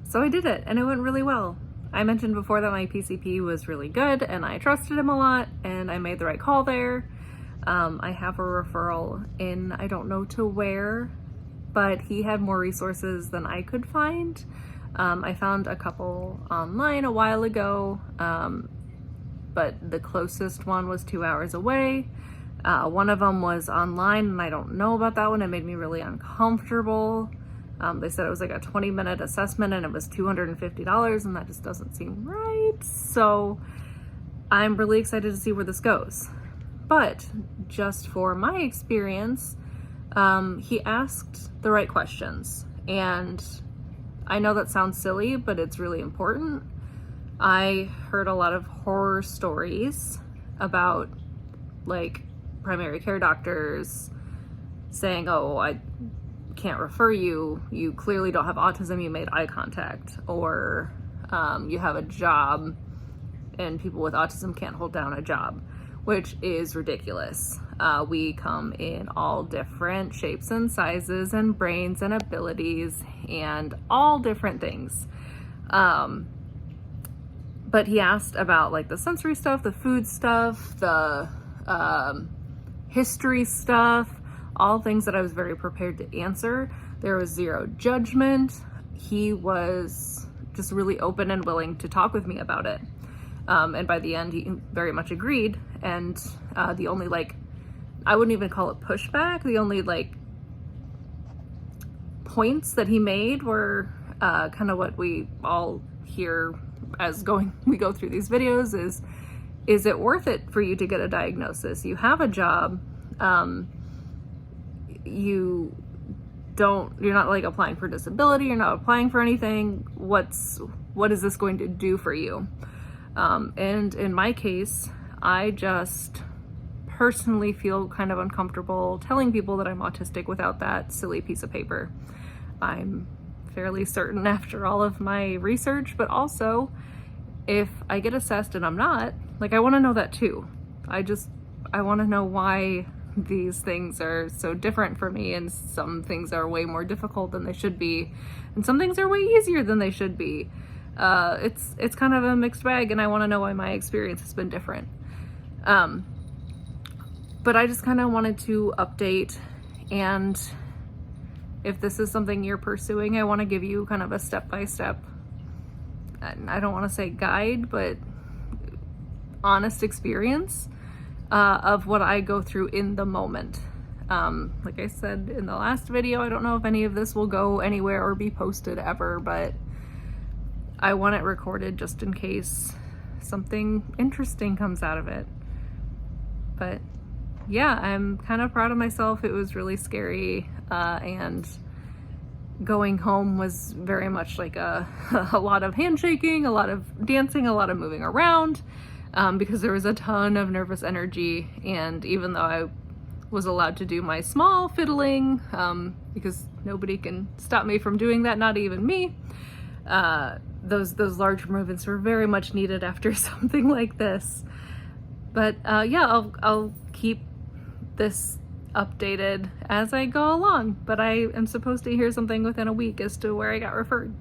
So I did it, and it went really well. I mentioned before that my PCP was really good and I trusted him a lot, and I made the right call there. I have a referral in, I don't know to where, but he had more resources than I could find. I found a couple online a while ago, but the closest one was 2 hours away. One of them was online, and I don't know about that one. It made me really uncomfortable. They said it was like a 20-minute assessment and it was $250, and that just doesn't seem right. So I'm really excited to see where this goes. But just for my experience, he asked the right questions. And I know that sounds silly, but it's really important. I heard a lot of horror stories about like primary care doctors saying, oh, I can't refer you, you clearly don't have autism, you made eye contact, or you have a job and people with autism can't hold down a job, which is ridiculous. We come in all different shapes and sizes and brains and abilities and all different things. But he asked about like the sensory stuff, the food stuff, the history stuff, all things that I was very prepared to answer. There was zero judgment. He was just really open and willing to talk with me about it. And by the end, he very much agreed. And the only like, I wouldn't even call it pushback. The only like points that he made were kind of what we all hear as we go through these videos is it worth it for you to get a diagnosis? You have a job. You're not like applying for disability, you're not applying for anything. What is this going to do for you? And in my case, I just personally feel kind of uncomfortable telling people that I'm autistic without that silly piece of paper. I'm fairly certain after all of my research, but also if I get assessed and I'm not, like, I want to know that too. I want to know why these things are so different for me, and some things are way more difficult than they should be, and some things are way easier than they should be. It's kind of a mixed bag, and I want to know why my experience has been different. But I just kind of wanted to update, and if this is something you're pursuing, I want to give you kind of a step-by-step, I don't want to say guide, but honest experience of what I go through in the moment. Like I said in the last video, I don't know if any of this will go anywhere or be posted ever, but I want it recorded just in case something interesting comes out of it. But yeah, I'm kind of proud of myself. It was really scary, and going home was very much like a lot of handshaking, a lot of dancing, a lot of moving around, because there was a ton of nervous energy. And even though I was allowed to do my small fiddling, because nobody can stop me from doing that, not even me, those large movements were very much needed after something like this. But yeah, I'll keep this updated as I go along, but I am supposed to hear something within a week as to where I got referred.